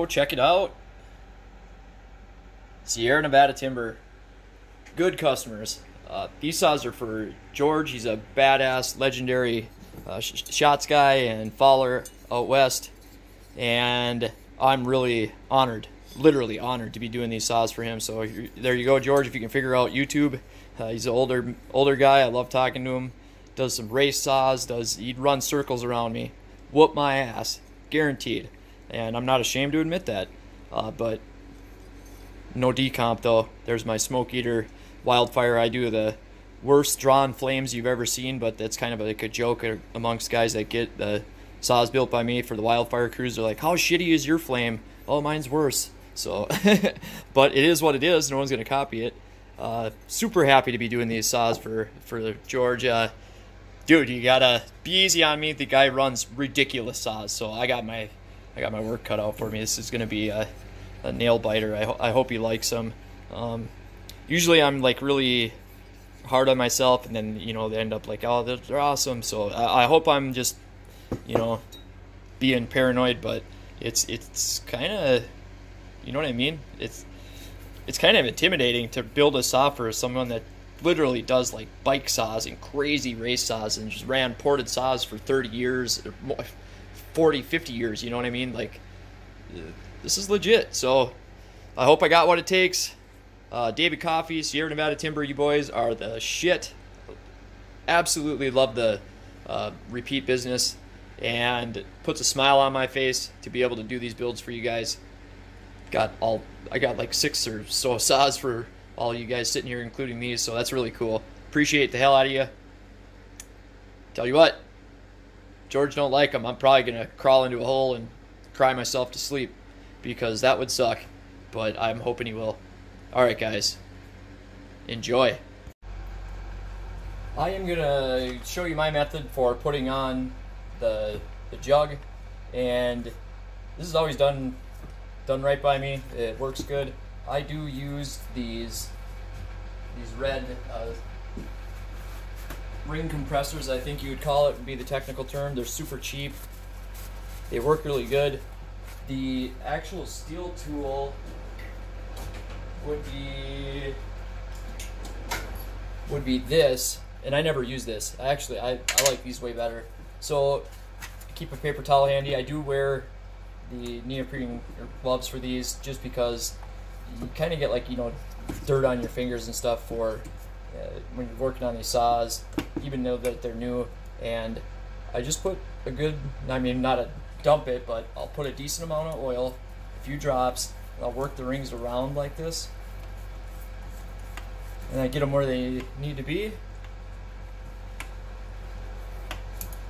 check it out. Sierra Nevada Timber. Good customers. These saws are for George. He's a badass, legendary shots guy and faller out west. And I'm really honored, literally honored to be doing these saws for him. So there you go, George. If you can figure out YouTube, he's an older guy. I love talking to him. Does some race saws. He'd run circles around me, whoop my ass, guaranteed. And I'm not ashamed to admit that. But no decomp though. There's my smoke eater wildfire. I do the worst drawn flames you've ever seen, but that's kind of like a joke amongst guys that get the saws built by me for the wildfire crews. They're like, how shitty is your flame? Oh, mine's worse. So, but it is what it is. No one's going to copy it. Super happy to be doing these saws for George. Dude, you gotta be easy on me. The guy runs ridiculous saws, so I got my work cut out for me. This is gonna be a nail biter. I hope he likes them. Usually I'm like really hard on myself, and then they end up like, oh, they're awesome. So I hope I'm just being paranoid, but it's kind of, you know what I mean? It's kind of intimidating to build a saw for someone that literally does like bike saws and crazy race saws and just ran ported saws for 30 years, 40, 50 years, you know what I mean? Like, this is legit. So I hope I got what it takes. David Coffey, Sierra Nevada Timber, you boys are the shit. Absolutely love the repeat business, and puts a smile on my face to be able to do these builds for you guys. I got like 6 or so saws for all you guys sitting here, including these, so that's really cool. Appreciate the hell out of you. Tell you what, George don't like them. I'm probably gonna crawl into a hole and cry myself to sleep, because that would suck, but I'm hoping he will. Alright guys, enjoy. I am gonna show you my method for putting on the jug, and this is always done right by me. It works good. I do use these red ring compressors, I think you would call it, would be the technical term. They're super cheap. They work really good. The actual steel tool would be this, and I never use this. I like these way better. So keep a paper towel handy. I do wear the neoprene gloves for these, just because you kind of get like dirt on your fingers and stuff for when you're working on these saws, even though that they're new. And I just put a good, I mean, not a dump it, but I'll put a decent amount of oil, a few drops, and I'll work the rings around like this, and I get them where they need to be.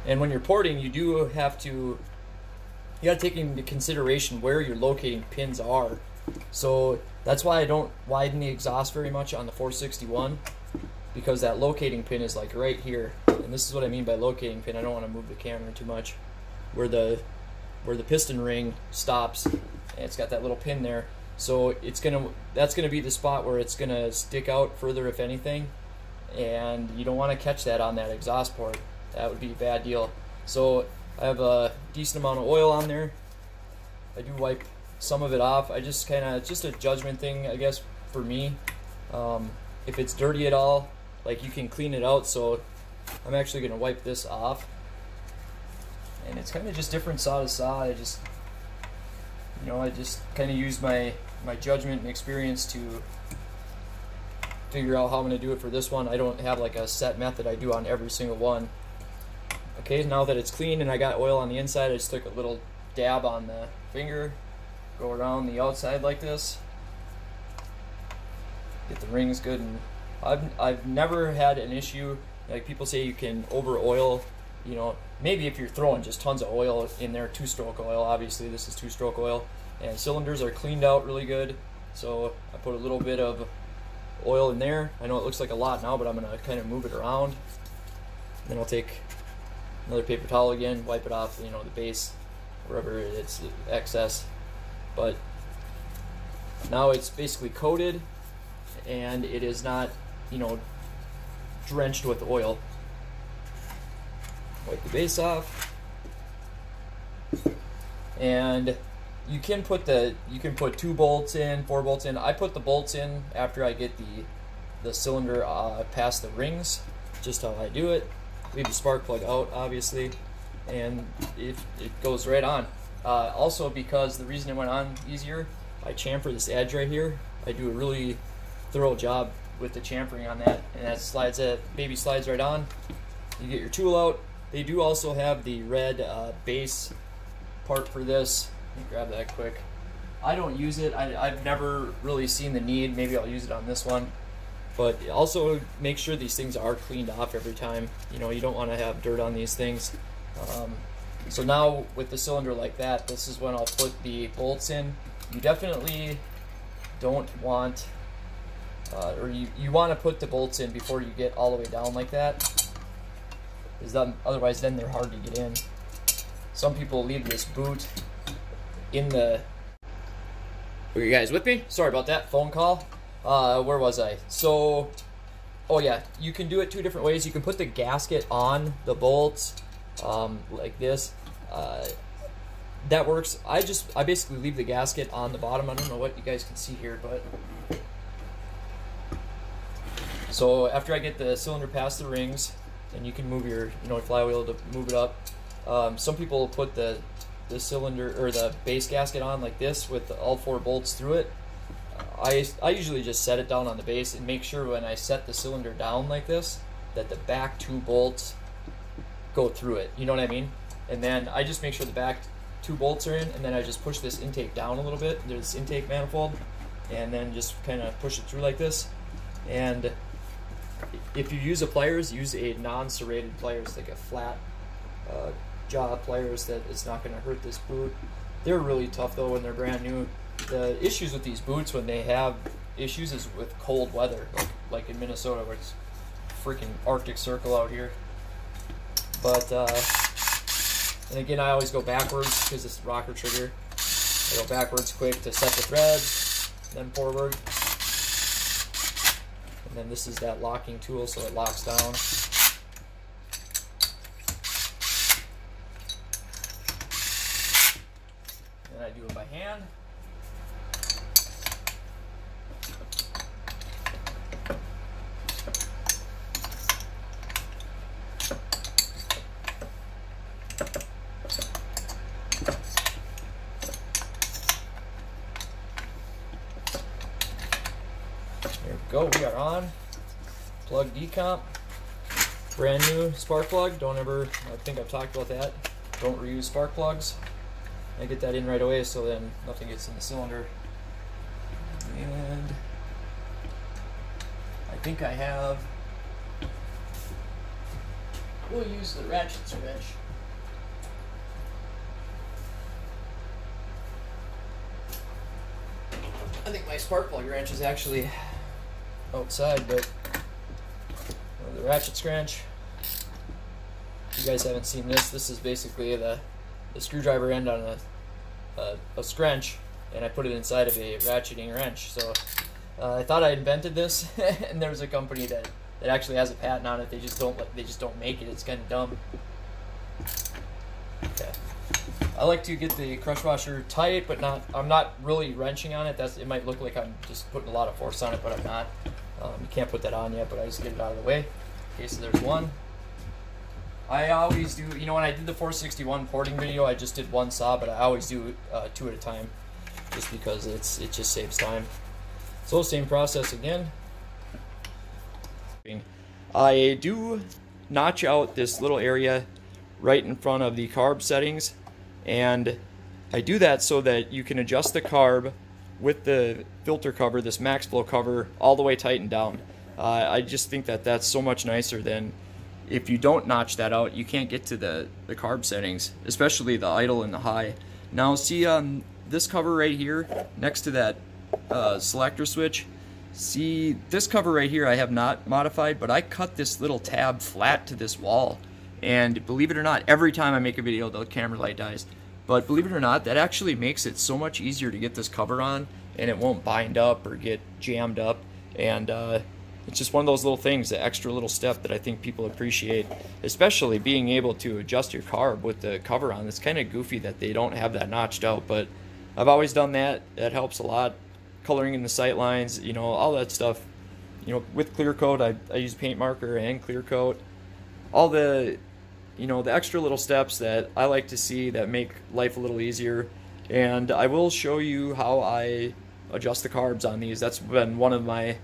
And when you're porting, you do have to, you got to take into consideration where your locating pins are. So that's why I don't widen the exhaust very much on the 461, because that locating pin is like right here. And this is what I mean by locating pin. I don't want to move the camera too much. Where the piston ring stops, and it's got that little pin there. So that's gonna be the spot where it's gonna stick out further, if anything. And you don't want to catch that on that exhaust port. That would be a bad deal. So I have a decent amount of oil on there. I do wipe some of it off. I just it's just a judgment thing, I guess, for me. If it's dirty at all, like, you can clean it out. So I'm actually gonna wipe this off. And it's kind of just different saw to saw. I just kind of use my judgment and experience to figure out how I'm gonna do it for this one. I don't have like a set method I do on every single one. Okay, now that it's clean and I got oil on the inside, I just took a little dab on the finger, go around the outside like this, get the rings good. And I've never had an issue. Like, people say you can over oil, maybe if you're throwing just tons of oil in there, 2-stroke oil. Obviously this is 2-stroke oil, and cylinders are cleaned out really good. So I put a little bit of oil in there. I know it looks like a lot now, but I'm gonna kind of move it around. And then I'll take another paper towel again, wipe it off, the base, wherever it's excess. But now it's basically coated, and it is not, drenched with oil. Wipe the base off, and you can put 2 bolts in, 4 bolts in. I put the bolts in after I get the cylinder past the rings, just how I do it. Leave the spark plug out, obviously, and it goes right on. Also, because the reason it went on easier, I chamfer this edge right here. I do a really thorough job with the chamfering on that, and that baby slides right on. You get your tool out. They do also have the red base part for this. Let me grab that quick. I don't use it. I've never really seen the need. Maybe I'll use it on this one. But also make sure these things are cleaned off every time. You know, you don't want to have dirt on these things. So now with the cylinder like that, this is when I'll put the bolts in. You definitely don't want, or you want to put the bolts in before you get all the way down like that. Otherwise then they're hard to get in. Some people leave this boot in the... Are you guys with me? Sorry about that, phone call. Where was I? So, oh yeah, you can do it 2 different ways. You can put the gasket on the bolts, like this. That works. I basically leave the gasket on the bottom. I don't know what you guys can see here, but so after I get the cylinder past the rings, then you can move your flywheel to move it up. Some people put the cylinder or the base gasket on like this with all 4 bolts through it. I usually just set it down on the base and make sure when I set the cylinder down like this that the back 2 bolts go through it. You know what I mean? And then I just make sure the back 2 bolts are in, and then I just push this intake down a little bit. There's this intake manifold, and then just kind of push it through like this. And if you use a pliers, use a non-serrated pliers, like a flat jaw pliers that is not going to hurt this boot. They're really tough though when they're brand new. The issues with these boots when they have issues is with cold weather, like in Minnesota where it's freaking Arctic Circle out here. But and again, I always go backwards because it's rocker trigger. I go backwards quick to set the threads, then forward. And then this is that locking tool, so it locks down. And I do it by hand. Go, we are on. Plug decomp. Brand new spark plug. Don't ever, I think I've talked about that. Don't reuse spark plugs. I get that in right away so then nothing gets in the cylinder. And I think I have, we'll use the ratchet wrench. I think my spark plug wrench is actually outside, but the ratchet wrench. If you guys haven't seen this, this is basically the screwdriver end on a wrench, and I put it inside of a ratcheting wrench. So I thought I invented this, and there's a company that actually has a patent on it. They just don't make it. It's kind of dumb. Okay. I like to get the crush washer tight, but I'm not really wrenching on it. It might look like I'm just putting a lot of force on it, but I'm not. You can't put that on yet, but I just get it out of the way. Okay, so there's one. I always do, when I did the 461 porting video, I just did 1 saw, but I always do 2 at a time, just because it just saves time. So same process again. I do notch out this little area right in front of the carb settings, and I do that so that you can adjust the carb with the filter cover, this max flow cover, all the way tightened down. I just think that that's so much nicer than if you don't notch that out. You can't get to the carb settings, especially the idle and the high. Now see this cover right here next to that selector switch. See this cover right here I have not modified, but I cut this little tab flat to this wall, and believe it or not, every time I make a video the camera light dies. But believe it or not, that actually makes it so much easier to get this cover on, and it won't bind up or get jammed up. And it's just one of those little things, the extra little step that I think people appreciate, especially being able to adjust your carb with the cover on. It's kind of goofy that they don't have that notched out, but I've always done that. That helps a lot. Coloring in the sight lines, you know, all that stuff. You know, with clear coat, I use paint marker and clear coat. All the, you know, the extra little steps that I like to see that make life a little easier. And I will show you how I adjust the carbs on these. That's been one of my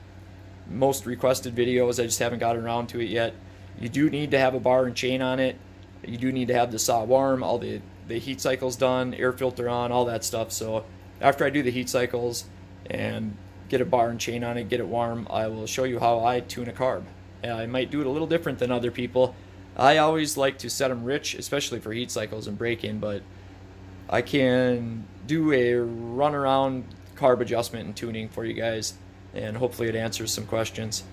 most requested videos. I just haven't gotten around to it yet. You do need to have a bar and chain on it. You do need to have the saw warm, all the heat cycles done, air filter on, all that stuff. So after I do the heat cycles and get a bar and chain on it, get it warm, I will show you how I tune a carb. And I might do it a little different than other people. I always like to set them rich, especially for heat cycles and break-in, but I can do a run-around carb adjustment and tuning for you guys, and hopefully it answers some questions.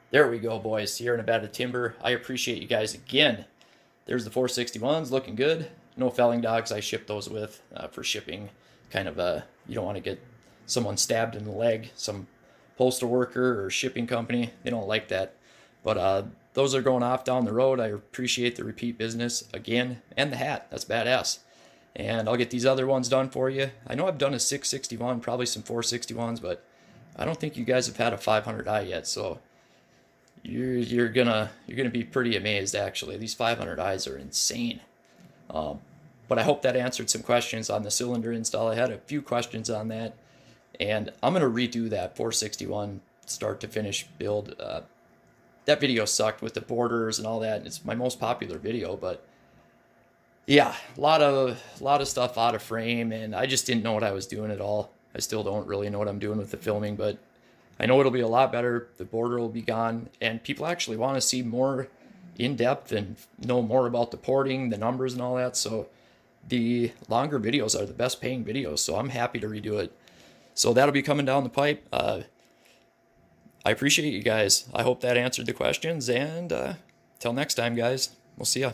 There we go, boys. Sierra Nevada Timber. I appreciate you guys again. There's the 461s looking good. No felling dogs. I ship those with for shipping. Kind of you don't want to get someone stabbed in the leg. Some postal worker or shipping company, they don't like that. But those are going off down the road. I appreciate the repeat business again, and the hat. That's badass. And I'll get these other ones done for you. I know I've done a 661, probably some 461s, but I don't think you guys have had a 500i yet. So you're gonna be pretty amazed, actually. These 500i's are insane. But I hope that answered some questions on the cylinder install. I had a few questions on that, and I'm gonna redo that 461 start to finish build. That video sucked with the borders and all that. It's my most popular video, but yeah, a lot of stuff out of frame, and I just didn't know what I was doing at all. I still don't really know what I'm doing with the filming, but I know it'll be a lot better. The border will be gone, and people actually want to see more in depth and know more about the porting, the numbers, and all that. So the longer videos are the best paying videos. So I'm happy to redo it. So that'll be coming down the pipe. I appreciate you guys. I hope that answered the questions, and till next time, guys. We'll see ya.